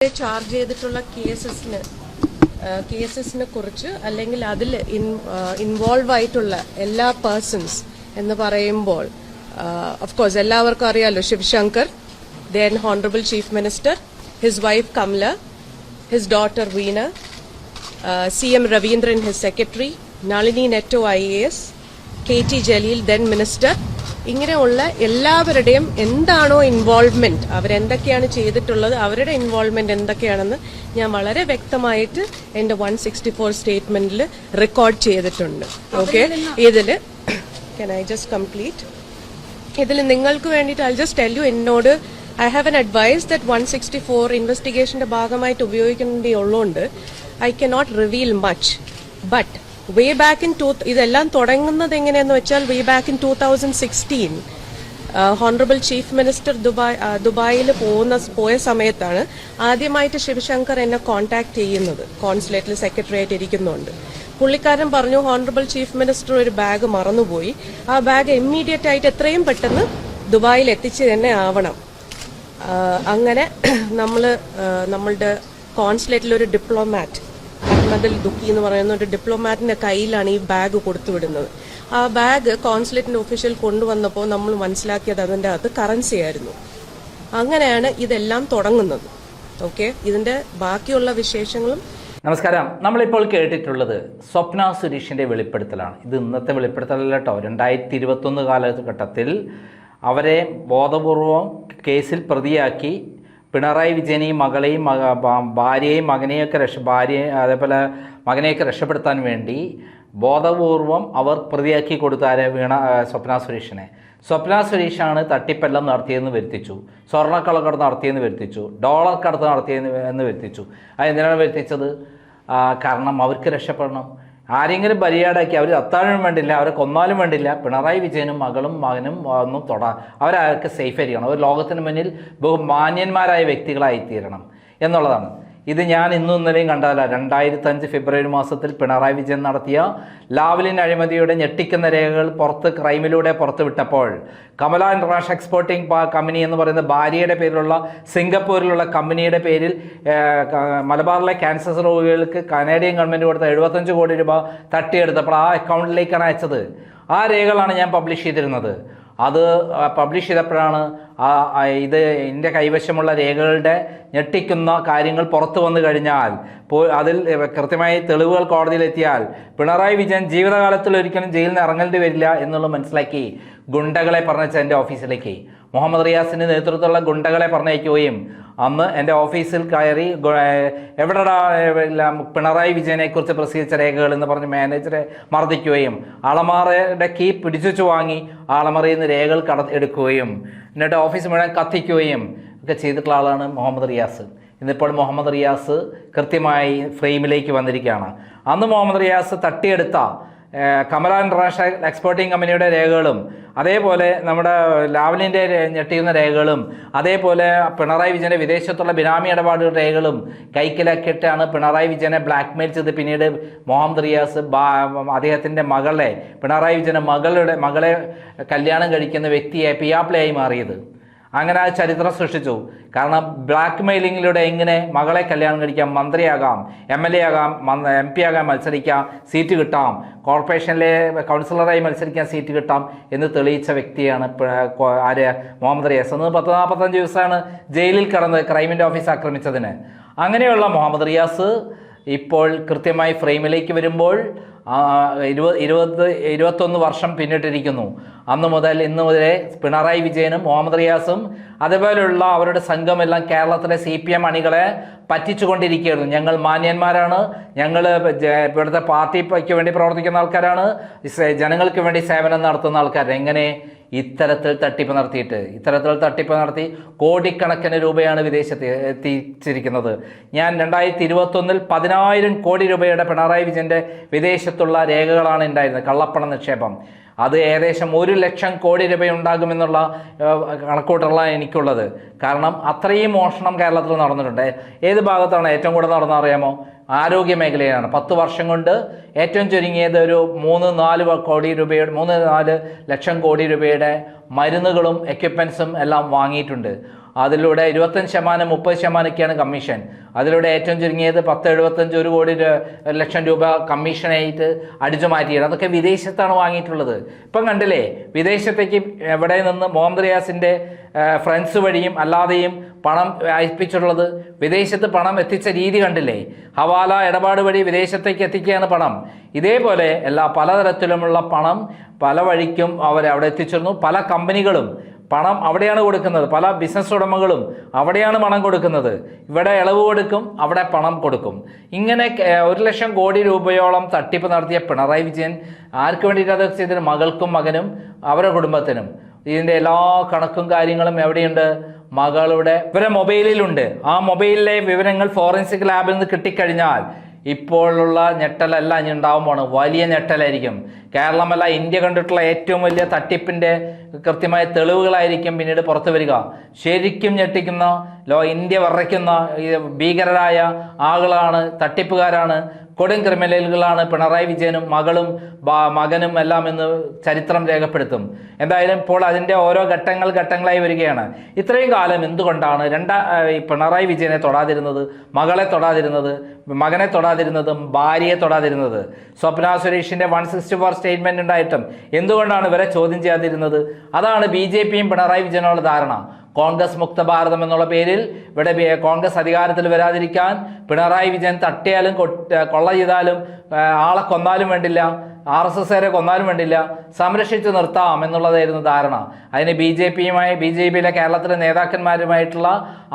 Charge ചെയ്തിട്ടുള്ള കേസസിനെ കുറിച്ച് അല്ലെങ്കിൽ അതിൽ ഇൻവോൾവ് ആയിട്ടുള്ള എല്ലാ പേഴ്സൺസ് എന്ന് പറയുമ്പോൾ ഓഫ് കോഴ്സ് എല്ലാവർക്കും അറിയാലോ Sivasankar, then Honorable Chief Minister, his wife Kamla, his daughter Veena, CM Ravindran, his secretary, Nalini Netto IAS, KT Jalil, then Minister. ഇങ്ങനെയുള്ള എല്ലാവരുടെയും എന്താണോ ഇൻവോൾവ്മെന്റ്, അവരെന്തൊക്കെയാണ് ചെയ്തിട്ടുള്ളത്, അവരുടെ ഇൻവോൾവ്മെന്റ് എന്തൊക്കെയാണെന്ന് ഞാൻ വളരെ വ്യക്തമായിട്ട് എന്റെ 164 സ്റ്റേറ്റ്മെന്റിൽ റെക്കോർഡ് ചെയ്തിട്ടുണ്ട്. ഓക്കെ, ഇതില് can I just complete? ഇതിൽ നിങ്ങൾക്ക് വേണ്ടിയിട്ട് I'll just tell you, എന്നോട് I have an advice that 164 ഇൻവെസ്റ്റിഗേഷന്റെ ഭാഗമായിട്ട് ഉപയോഗിക്കേണ്ടിയുള്ളതുകൊണ്ട് I cannot reveal much. But way back in ഇതെല്ലാം തുടങ്ങുന്നത് എങ്ങനെയെന്ന് വെച്ചാൽ way back in 2016 honourable chief minister ദുബായിൽ പോയ സമയത്താണ് ആദ്യമായിട്ട് ശിവശങ്കർ എന്നെ കോൺടാക്ട് ചെയ്യുന്നത്. കോൺസുലേറ്റിൽ സെക്രട്ടറി ആയിട്ട് ഇരിക്കുന്നുണ്ട്. പുള്ളിക്കാരൻ പറഞ്ഞു, ഹോണറബിൾ ചീഫ് മിനിസ്റ്റർ ഒരു ബാഗ് മറന്നുപോയി, ആ ബാഗ് ഇമ്മീഡിയറ്റ് ആയിട്ട് എത്രയും പെട്ടെന്ന് ദുബായിൽ എത്തിച്ച് തന്നെ ആവണം. അങ്ങനെ നമ്മളുടെ കോൺസുലേറ്റിൽ ഒരു ഡിപ്ലോമാറ്റ് അഹമ്മദ് ദുക്കി എന്ന് പറയുന്ന ഒരു ഡിപ്ലോമാറ്റിന്റെ കയ്യിലാണ് ഈ ബാഗ് കൊടുത്തുവിടുന്നത്. ആ ബാഗ് കോൺസുലേറ്റിന്റെ ഒഫീഷ്യൽ കൊണ്ടുവന്നപ്പോൾ നമ്മൾ മനസ്സിലാക്കിയത് അതിന്റെ അകത്ത് കറൻസി ആയിരുന്നു. അങ്ങനെയാണ് ഇതെല്ലാം തുടങ്ങുന്നത്. ഓക്കെ, ഇതിന്റെ ബാക്കിയുള്ള വിശേഷങ്ങളും. നമസ്കാരം. നമ്മളിപ്പോൾ കേട്ടിട്ടുള്ളത് സ്വപ്ന സുരേഷിന്റെ വെളിപ്പെടുത്തലാണ്. ഇത് ഇന്നത്തെ വെളിപ്പെടുത്തലല്ല കേട്ടോ. 2021 കാലഘട്ടത്തിൽ അവരെ ബോധപൂർവം കേസിൽ പ്രതിയാക്കി പിണറായി വിജയനെയും മകളെയും ഭാര്യയെയും മകനെയൊക്കെ അതേപോലെ മകനെയൊക്കെ രക്ഷപ്പെടുത്താൻ വേണ്ടി ബോധപൂർവം അവർ പ്രതിയാക്കി കൊടുത്താരെ സ്വപ്ന സുരേഷിനെ. സ്വപ്ന സുരേഷാണ് തട്ടിപ്പെല്ലാം നടത്തിയെന്ന് വരുത്തിച്ചു, സ്വർണ്ണക്കള്ളക്കടത്ത് നടത്തിയെന്ന് വരുത്തിച്ചു, ഡോളർ കടത്ത് നടത്തിയെന്ന് വരുത്തിച്ചു. അതെന്തിനാണ് വരുത്തിച്ചത്? കാരണം അവർക്ക് രക്ഷപ്പെടണം. ആരെങ്കിലും ബലിയാടാക്കി അവർ അത്താഴം വേണ്ടില്ല, അവരെ കൊന്നാലും വേണ്ടില്ല, പിണറായി വിജയനും മകനും ഒന്നും തൊടാൻ അവരൊക്കെ സേഫ് ആയിരിക്കണം. അവർ ലോകത്തിന് മുന്നിൽ ബഹുമാന്യന്മാരായ വ്യക്തികളായി തീരണം എന്നുള്ളതാണ്. ഇത് ഞാൻ ഇന്നും ഇന്നലെയും കണ്ടതല്ല. 2005 ഫെബ്രുവരി മാസത്തിൽ പിണറായി വിജയൻ നടത്തിയ ലാവ്ലിൻ അഴിമതിയുടെ ഞെട്ടിക്കുന്ന രേഖകൾ ക്രൈമിലൂടെ പുറത്തു വിട്ടപ്പോൾ കമല ഇന്റർനാഷണൽ എക്സ്പോർട്ടിംഗ് കമ്പനി എന്ന് പറയുന്ന ഭാര്യയുടെ പേരിലുള്ള സിംഗപ്പൂരിലുള്ള കമ്പനിയുടെ പേരിൽ മലബാറിലെ ക്യാൻസർ രോഗികൾക്ക് കനേഡിയൻ ഗവൺമെൻറ് കൊടുത്ത 75 കോടി രൂപ തട്ടിയെടുത്തപ്പോൾ ആ അക്കൗണ്ടിലേക്കാണ് അയച്ചത്. ആ രേഖകളാണ് ഞാൻ പബ്ലിഷ് ചെയ്തിരുന്നത്. അത് പബ്ലിഷ് ചെയ്തപ്പോഴാണ് ഇത് എൻ്റെ കൈവശമുള്ള രേഖകളുടെ ഞെട്ടിക്കുന്ന കാര്യങ്ങൾ പുറത്തു വന്നു കഴിഞ്ഞാൽ, അതിൽ കൃത്യമായി തെളിവുകൾ കോടതിയിലെത്തിയാൽ പിണറായി വിജയൻ ജീവിതകാലത്തിൽ ഒരിക്കലും ജയിലിൽ നിന്ന് ഇറങ്ങേണ്ടി വരില്ല എന്നുള്ളത് മനസ്സിലാക്കി ഗുണ്ടകളെ പറഞ്ഞയച്ച എൻ്റെ ഓഫീസിലേക്ക് മുഹമ്മദ് റിയാസിൻ്റെ നേതൃത്വത്തിലുള്ള ഗുണ്ടകളെ പറഞ്ഞയക്കുകയും അന്ന് എൻ്റെ ഓഫീസിൽ കയറി എവിടെടാ പിണറായി വിജയനെക്കുറിച്ച് പ്രസിദ്ധീകരിച്ച രേഖകൾ എന്ന് പറഞ്ഞ് മാനേജറെ മർദ്ദിക്കുകയും അളമാറയുടെ കീ പിടിച്ചു വാങ്ങി അളമറയിൽ നിന്ന് രേഖകൾ എടുക്കുകയും എന്നിട്ട് ഓഫീസ് മുഴുവൻ കത്തിക്കുകയും ഒക്കെ ചെയ്തിട്ടുള്ള ആളാണ് മുഹമ്മദ് റിയാസ്. ഇന്നിപ്പോൾ മുഹമ്മദ് റിയാസ് കൃത്യമായി ഫ്രെയിമിലേക്ക് വന്നിരിക്കുകയാണ്. അന്ന് മുഹമ്മദ് റിയാസ് തട്ടിയെടുത്ത കമല ഇന്റർനാഷണൽ എക്സ്പോർട്ടിംഗ് കമ്പനിയുടെ രേഖകളും അതേപോലെ നമ്മുടെ ലാവ്ലിൻ്റെ ഞെട്ടിയുന്ന രേഖകളും അതേപോലെ പിണറായി വിജയൻ്റെ വിദേശത്തുള്ള ബിനാമി ഇടപാടുകളുടെ രേഖകളും കൈക്കലാക്കിയിട്ടാണ് പിണറായി വിജയനെ ബ്ലാക്ക്മെയിൽ ചെയ്ത് പിന്നീട് മുഹമ്മദ് റിയാസ് അദ്ദേഹത്തിൻ്റെ പിണറായി വിജയൻ്റെ മകളെ കല്യാണം കഴിക്കുന്ന വ്യക്തിയെ പിയാപ്ലയായി മാറിയത്. അങ്ങനെ ആ ചരിത്രം സൃഷ്ടിച്ചു. കാരണം ബ്ലാക്ക് മെയിലിങ്ങിലൂടെ എങ്ങനെ മകളെ കല്യാണം കഴിക്കാം, മന്ത്രിയാകാം, MLA ആകാം, MP ആകാം, മത്സരിക്കാം, സീറ്റ് കിട്ടാം, കോർപ്പറേഷനിലെ കൗൺസിലറായി മത്സരിക്കാൻ സീറ്റ് കിട്ടാം എന്ന് തെളിയിച്ച വ്യക്തിയാണ് മുഹമ്മദ് റിയാസ്. അന്ന് 40-45 ദിവസമാണ് ജയിലിൽ കിടന്ന് ക്രൈമിൻ്റെ ഓഫീസ് ആക്രമിച്ചതിന്. അങ്ങനെയുള്ള മുഹമ്മദ് റിയാസ് ഇപ്പോൾ കൃത്യമായി ഫ്രെയിമിലേക്ക് വരുമ്പോൾ 21 വർഷം പിന്നിട്ടിരിക്കുന്നു. അന്ന് മുതൽ ഇന്ന് മുതലേ പിണറായി വിജയനും മുഹമ്മദ് റിയാസും അതേപോലെയുള്ള അവരുടെ സംഘമെല്ലാം കേരളത്തിലെ CPM അണികളെ പറ്റിച്ചുകൊണ്ടിരിക്കുകയായിരുന്നു. ഞങ്ങൾ മാന്യന്മാരാണ്, ഞങ്ങൾ ഇവിടുത്തെ പാർട്ടിക്ക് വേണ്ടി പ്രവർത്തിക്കുന്ന ആൾക്കാരാണ്, ജനങ്ങൾക്ക് വേണ്ടി സേവനം നടത്തുന്ന ആൾക്കാർ. എങ്ങനെ ഇത്തരത്തിൽ തട്ടിപ്പ് നടത്തി കോടിക്കണക്കിന് രൂപയാണ് വിദേശത്ത് എത്തിച്ചിരിക്കുന്നത്. ഞാൻ 2021 10,000 കോടി രൂപയുടെ പിണറായി വിജയൻ്റെ വിദേശത്തുള്ള രേഖകളാണ് ഉണ്ടായിരുന്നത്, കള്ളപ്പണ നിക്ഷേപം. അത് ഏകദേശം 1 ലക്ഷം കോടി രൂപയുണ്ടാകുമെന്നുള്ള കണക്കൂട്ടലാണ് എനിക്കുള്ളത്. കാരണം അത്രയും മോഷണം കേരളത്തിൽ നടന്നിട്ടുണ്ട്. ഏത് ഭാഗത്താണ് ഏറ്റവും കൂടുതൽ നടന്നറിയാമോ? ആരോഗ്യ മേഖലയാണ്. 10 വർഷം കൊണ്ട് ഏറ്റവും ചുരുങ്ങിയത് ഒരു 3-4 ലക്ഷം കോടി രൂപയുടെ മരുന്നുകളും എക്യുപ്മെൻസും എല്ലാം വാങ്ങിയിട്ടുണ്ട്. അതിലൂടെ 25%, 30%ഒക്കെയാണ് കമ്മീഷൻ. അതിലൂടെ ഏറ്റവും ചുരുങ്ങിയത് 10-75 കോടി ലക്ഷം രൂപ കമ്മീഷനായിട്ട് അടിച്ചു മാറ്റിയത്. അതൊക്കെ വിദേശത്താണ് വാങ്ങിയിട്ടുള്ളത്. ഇപ്പം കണ്ടില്ലേ, വിദേശത്തേക്ക് എവിടെ നിന്ന് മുഹമ്മദ് റിയാസിൻ്റെ ഫ്രണ്ട്സ് വഴിയും അല്ലാതെയും പണം അയപ്പിച്ചിട്ടുള്ളത്. വിദേശത്ത് പണം എത്തിച്ച രീതി കണ്ടില്ലേ, ഹവാല ഇടപാട് വഴി വിദേശത്തേക്ക് എത്തിക്കുകയാണ് പണം. ഇതേപോലെ പലതരത്തിലുമുള്ള പണം പല വഴിക്കും അവിടെ എത്തിച്ചിരുന്നു. പല കമ്പനികളും പണം അവിടെയാണ് കൊടുക്കുന്നത്, പല ബിസിനസ് ഉടമകളും അവിടെയാണ് പണം കൊടുക്കുന്നത്. ഇവിടെ ഇളവ് കൊടുക്കും, അവിടെ പണം കൊടുക്കും. ഇങ്ങനെ 1 ലക്ഷം കോടി രൂപയോളം തട്ടിപ്പ് നടത്തിയ പിണറായി വിജയൻ ആർക്ക് വേണ്ടിയിട്ട് അത് ചെയ്തത്? മകൾക്കും മകനും അവരുടെ കുടുംബത്തിനും. ഇതിൻ്റെ എല്ലാ കണക്കും കാര്യങ്ങളും എവിടെയുണ്ട്? ഇവരെ മൊബൈലിലുണ്ട്. ആ മൊബൈലിലെ വിവരങ്ങൾ ഫോറൻസിക് ലാബിൽ നിന്ന് കിട്ടിക്കഴിഞ്ഞാൽ ഇപ്പോഴുള്ള ഞെട്ടലല്ല ഇനി ഉണ്ടാവാൻ പോണ്, വലിയ ഞെട്ടലായിരിക്കും. കേരളമല്ല, ഇന്ത്യ കണ്ടിട്ടുള്ള ഏറ്റവും വലിയ തട്ടിപ്പിൻ്റെ കൃത്യമായ തെളിവുകളായിരിക്കും പിന്നീട് പുറത്തു വരിക. ശരിക്കും ഞെട്ടിക്കുന്ന, ഇന്ത്യ വിറയ്ക്കുന്ന ഭീകരരായ ആളുകളാണ്, തട്ടിപ്പുകാരാണ്, കൊടും ക്രിമിനലുകളാണ് പിണറായി വിജയനും മകനും എല്ലാം എന്ന് ചരിത്രം രേഖപ്പെടുത്തും. എന്തായാലും ഇപ്പോൾ അതിൻ്റെ ഓരോ ഘട്ടങ്ങളായി വരികയാണ്. ഇത്രയും കാലം എന്തുകൊണ്ടാണ് പിണറായി വിജയനെ തൊടാതിരുന്നത്, മകളെ തൊടാതിരുന്നത്, മകനെ തൊടാതിരുന്നതും ഭാര്യയെ തൊടാതിരുന്നത്? സ്വപ്ന സുരേഷിൻ്റെ 164 സ്റ്റേറ്റ്മെന്റ് ഉണ്ടായിട്ടും എന്തുകൊണ്ടാണ് ഇവരെ ചോദ്യം ചെയ്യാതിരുന്നത്? അതാണ് BJPയും പിണറായി വിജയനുള്ള ധാരണ. കോൺഗ്രസ് മുക്ത ഭാരതം എന്നുള്ള പേരിൽ ഇവിടെ കോൺഗ്രസ് അധികാരത്തിൽ വരാതിരിക്കാൻ പിണറായി വിജയൻ തട്ടിയാലും കൊള്ള ചെയ്താലും ആളെ കൊന്നാലും വേണ്ടില്ല, RSSകാരെ കൊന്നാലും വേണ്ടില്ല, സംരക്ഷിച്ചു നിർത്താം എന്നുള്ളതായിരുന്നു ധാരണ. അതിന് BJPയിലെ കേരളത്തിലെ നേതാക്കന്മാരുമായിട്ടുള്ള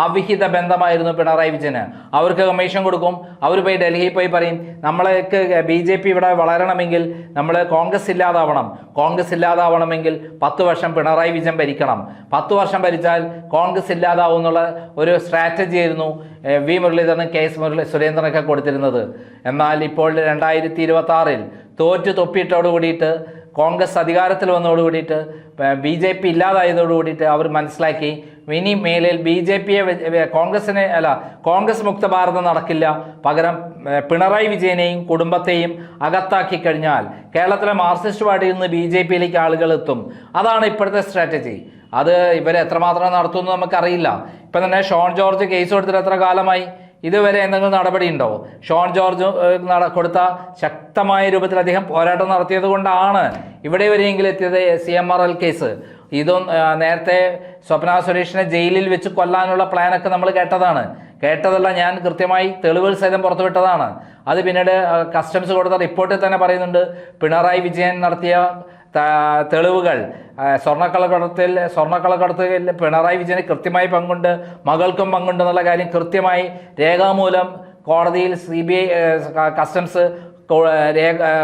അവിഹിത ബന്ധമായിരുന്നു പിണറായി വിജയന്. അവർക്ക് കമ്മീഷൻ കൊടുക്കും, അവർ പോയി ഡൽഹിയിൽ പോയി പറയും, നമ്മൾക്ക് BJP ഇവിടെ വളരണമെങ്കിൽ നമ്മൾ കോൺഗ്രസ് ഇല്ലാതാവണമെങ്കിൽ 10 വർഷം പിണറായി വിജയൻ ഭരിക്കണം, 10 വർഷം ഭരിച്ചാൽ കോൺഗ്രസ് ഇല്ലാതാവും എന്നുള്ള ഒരു സ്ട്രാറ്റജി ആയിരുന്നു V മുരളീധരനും KS സുരേന്ദ്രനൊക്കെ കൊടുത്തിരുന്നത്. എന്നാൽ ഇപ്പോൾ 2026 തോറ്റു തൊപ്പിയിട്ടോടുകൂടിയിട്ട് കോൺഗ്രസ് അധികാരത്തിൽ വന്നതോടുകൂടിയിട്ട് BJP ഇല്ലാതായതോടുകൂടിയിട്ട് അവർ മനസ്സിലാക്കി ഇനി മേലിൽ കോൺഗ്രസ് മുക്ത ഭാരതം നടക്കില്ല. പകരം പിണറായി വിജയനെയും കുടുംബത്തെയും അകത്താക്കി കഴിഞ്ഞാൽ കേരളത്തിലെ മാർക്സിസ്റ്റ് പാർട്ടിയിൽ നിന്ന് BJPയിലേക്ക് ആളുകൾ എത്തും. അതാണ് ഇപ്പോഴത്തെ സ്ട്രാറ്റജി. അത് ഇവർ എത്രമാത്രം നടത്തുമെന്ന് നമുക്കറിയില്ല. ഇപ്പം തന്നെ ഷോൺ ജോർജ് കേസ് കൊടുത്തിട്ട് എത്ര കാലമായി? ഇതുവരെ എന്തെങ്കിലും നടപടി ഉണ്ടോ? ഷോൺ ജോർജ് കൊടുത്ത ശക്തമായ രൂപത്തിൽ അദ്ദേഹം പോരാട്ടം നടത്തിയത് കൊണ്ടാണ് ഇവിടെ വരെയെങ്കിലും എത്തിയത് CMRL കേസ്. ഇതും നേരത്തെ സ്വപ്ന സുരേഷിനെ ജയിലിൽ വെച്ച് കൊല്ലാനുള്ള പ്ലാനൊക്കെ നമ്മൾ കേട്ടതല്ല, ഞാൻ കൃത്യമായി തെളിവുകൾ സഹിതം പുറത്തുവിട്ടതാണ്. അത് പിന്നീട് കസ്റ്റംസ് കൊടുത്ത റിപ്പോർട്ടിൽ തന്നെ പറയുന്നുണ്ട്, പിണറായി വിജയൻ നടത്തിയ തെളിവുകൾ സ്വർണ്ണക്കള്ളക്കടത്തിൽ പിണറായി വിജയന് കൃത്യമായി പങ്കുണ്ട്, മകൾക്കും പങ്കുണ്ട് എന്നുള്ള കാര്യം കൃത്യമായി രേഖാമൂലം കോടതിയിൽ CBI കസ്റ്റംസ്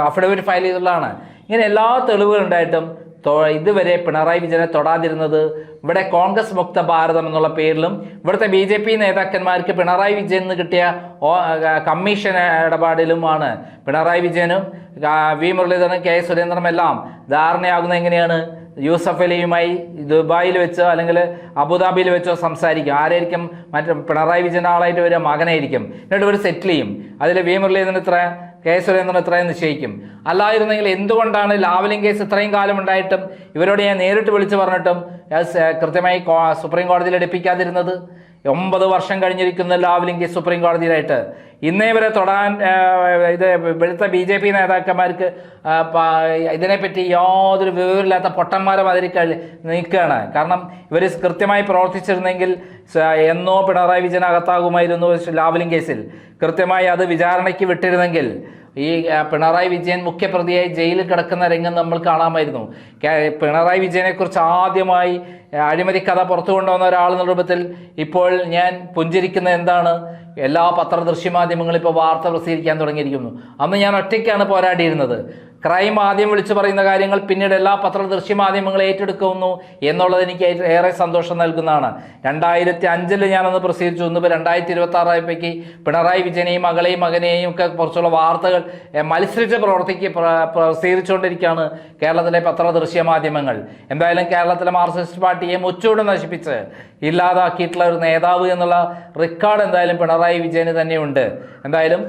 അഫിഡവിറ്റ് ഫയൽ ചെയ്തിട്ടുള്ളതാണ്. ഇങ്ങനെ എല്ലാ തെളിവുകളുണ്ടായിട്ടും ഇതുവരെ പിണറായി വിജയനെ തൊടാതിരുന്നത് ഇവിടെ കോൺഗ്രസ് മുക്ത ഭാരതം എന്നുള്ള പേരിലും ഇവിടുത്തെ BJP നേതാക്കന്മാർക്ക് പിണറായി വിജയന് കിട്ടിയ കമ്മീഷൻ ഇടപാടിലുമാണ്. പിണറായി വിജയനും V മുരളീധരനും KS സുരേന്ദ്രനും എല്ലാം ധാരണയാകുന്നത് എങ്ങനെയാണ്? യൂസഫ് അലിയുമായി ദുബായിൽ വെച്ചോ അല്ലെങ്കിൽ അബുദാബിയിൽ വെച്ചോ സംസാരിക്കും. ആരായിരിക്കും? പിണറായി വിജയൻ്റെ ആളായിട്ട് വരിക മകനായിരിക്കും. എന്നിട്ട് ഇവർ സെറ്റിൽ ചെയ്യും. അതിൽ V മുരളീധരൻ ഇത്ര, KS സുരേന്ദ്രൻ ഇത്രയും നിശ്ചയിക്കും. അല്ലായിരുന്നെങ്കിൽ എന്തുകൊണ്ടാണ് ലാവലിംഗ് കേസ് ഇത്രയും കാലം ഉണ്ടായിട്ടും ഇവരോട് ഞാൻ നേരിട്ട് വിളിച്ചു പറഞ്ഞിട്ടും കൃത്യമായി സുപ്രീം കോടതിയിൽ എടുപ്പിക്കാതിരുന്നത്? 9 വർഷം കഴിഞ്ഞിരിക്കുന്ന ലാവലിംഗ് കേസ് സുപ്രീം കോടതിയിലായിട്ട് ഇന്നേ വരെ തൊടാൻ ഇവിടുത്തെ BJP നേതാക്കന്മാർക്ക് ഇതിനെപ്പറ്റി യാതൊരു വിവരമില്ലാത്ത പൊട്ടന്മാരെ മാതിരി നിൽക്കുകയാണ്. കാരണം ഇവർ കൃത്യമായി പ്രവർത്തിച്ചിരുന്നെങ്കിൽ എന്നോ പിണറായി വിജയൻ അകത്താകുമായിരുന്നു. ലാവലിംഗ് കേസിൽ കൃത്യമായി അത് വിചാരണയ്ക്ക് വിട്ടിരുന്നെങ്കിൽ ഈ പിണറായി വിജയൻ മുഖ്യപ്രതിയായി ജയിലിൽ കിടക്കുന്ന രംഗം നമ്മൾ കാണാമായിരുന്നു. പിണറായി വിജയനെക്കുറിച്ച് ആദ്യമായി അഴിമതി കഥ പുറത്തു കൊണ്ടുവന്ന ഒരാൾ എന്ന രൂപത്തിൽ ഇപ്പോൾ ഞാൻ പുഞ്ചിരിക്കുന്നത് എന്താണ്? എല്ലാ പത്രദൃശ്യമാധ്യമങ്ങളും ഇപ്പോൾ വാർത്ത പ്രസിദ്ധീകരിക്കാൻ തുടങ്ങിയിരിക്കുന്നു. അന്ന് ഞാൻ ഒറ്റയ്ക്കാണ് പോരാടിയിരുന്നത്. ക്രൈം ആദ്യം വിളിച്ചു പറയുന്ന കാര്യങ്ങൾ പിന്നീട് എല്ലാ പത്രദൃശ്യമാധ്യമങ്ങളും ഏറ്റെടുക്കുന്നു എന്നുള്ളത് എനിക്ക് ഏറെ സന്തോഷം നൽകുന്നതാണ്. 2005 ഞാനന്ന് പ്രസിദ്ധീകരിച്ചു. ഇന്നിപ്പോൾ 2026 പിണറായി വിജയനെയും മകനെയും ഒക്കെ കുറിച്ചുള്ള വാർത്തകൾ മത്സരിച്ച് പ്രസിദ്ധീകരിച്ചുകൊണ്ടിരിക്കുകയാണ് കേരളത്തിലെ പത്രദൃശ്യമാധ്യമങ്ങൾ. എന്തായാലും കേരളത്തിലെ മാർക്സിസ്റ്റ് പാർട്ടിയെ മുച്ചൂട് നശിപ്പിച്ച് ഇല്ലാതാക്കിയിട്ടുള്ള ഒരു നേതാവ് എന്നുള്ള റെക്കോർഡ് എന്തായാലും പിണറായി പിണറായി വിജയന് തന്നെയുണ്ട്. എന്തായാലും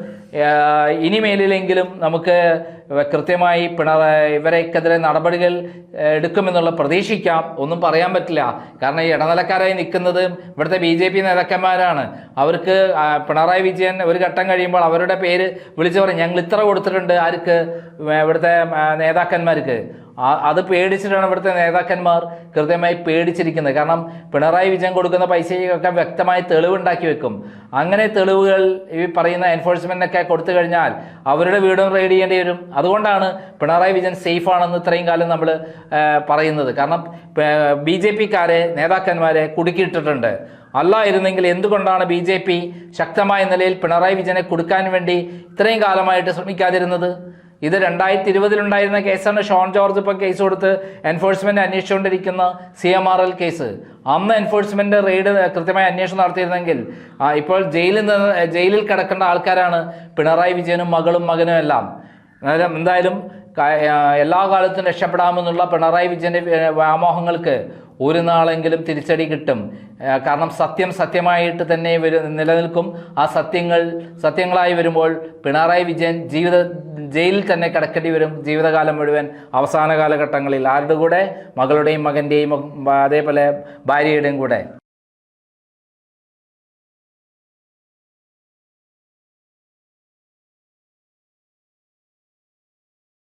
ഇനിമേലിലെങ്കിലും നമുക്ക് കൃത്യമായി ഇവരെക്കെതിരെ നടപടികൾ എടുക്കുമെന്നുള്ള പ്രതീക്ഷിക്കാം. ഒന്നും പറയാൻ പറ്റില്ല. കാരണം ഈ ഇടനിലക്കാരായി നിൽക്കുന്നത് ഇവിടുത്തെ BJP നേതാക്കന്മാരാണ്. അവർക്ക് പിണറായി വിജയൻ ഒരു ഘട്ടം കഴിയുമ്പോൾ അവരുടെ പേര് വിളിച്ചു പറയും, ഞങ്ങൾ ഇത്ര കൊടുത്തിട്ടുണ്ട് ആർക്ക്, ഇവിടുത്തെ നേതാക്കന്മാർക്ക്. അത് പേടിച്ചിട്ടാണ് ഇവിടുത്തെ നേതാക്കന്മാർ കൃത്യമായി പേടിച്ചിരിക്കുന്നത്. കാരണം പിണറായി വിജയൻ കൊടുക്കുന്ന പൈസയൊക്കെ വ്യക്തമായി തെളിവുണ്ടാക്കി വെക്കും. അങ്ങനെ തെളിവുകൾ ഈ പറയുന്ന എൻഫോഴ്സ്മെന്റിനൊക്കെ കൊടുത്തു കഴിഞ്ഞാൽ അവരുടെ വീടും റെയ്ഡ് ചെയ്യേണ്ടി വരും. അതുകൊണ്ടാണ് പിണറായി വിജയൻ സേഫ് ആണെന്ന് ഇത്രയും കാലം നമ്മൾ പറയുന്നത്. കാരണം BJP-ക്കാരെ നേതാക്കന്മാരെ കുടുക്കിയിട്ടിട്ടുണ്ട്. അല്ലായിരുന്നെങ്കിൽ എന്തുകൊണ്ടാണ് BJP ശക്തമായ നിലയിൽ പിണറായി വിജയനെ കൊടുക്കാൻ വേണ്ടി ഇത്രയും കാലമായിട്ട് ശ്രമിക്കാതിരുന്നത്? ഇത് 2020 കേസാണ്. ഷോൺ ജോർജ് ഇപ്പോൾ കേസ് കൊടുത്ത് എൻഫോഴ്സ്മെന്റ് അന്വേഷിച്ചുകൊണ്ടിരിക്കുന്ന CMRL കേസ്. അന്ന് എൻഫോഴ്സ്മെന്റ് റെയ്ഡ് കൃത്യമായി അന്വേഷണം നടത്തിയിരുന്നെങ്കിൽ ഇപ്പോൾ ജയിലിൽ കിടക്കേണ്ട ആൾക്കാരാണ് പിണറായി വിജയനും മകളും മകനും എല്ലാം. എന്തായാലും എല്ലാ കാലത്തും രക്ഷപ്പെടാമെന്നുള്ള പിണറായി വിജയന്റെ വ്യാമോഹങ്ങൾക്ക് ഒരു നാളെങ്കിലും തിരിച്ചടി കിട്ടും. കാരണം സത്യം സത്യമായിട്ട് തന്നെ നിലനിൽക്കും. ആ സത്യങ്ങളായി വരുമ്പോൾ പിണറായി വിജയൻ ജയിലിൽ തന്നെ കിടക്കേണ്ടി വരും ജീവിതകാലം മുഴുവൻ. അവസാന കാലഘട്ടങ്ങളിൽ ആരുടെ കൂടെ? മകളുടെയും മകൻ്റെയും അതേപോലെ ഭാര്യയുടെയും കൂടെ.